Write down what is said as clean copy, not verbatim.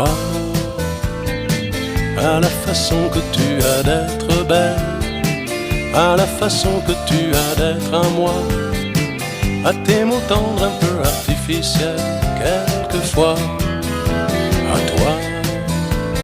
toi, à la façon que tu as d'être belle, à la façon que tu as d'être à moi, à tes mots tendres un peu artificiels quelquefois, à toi.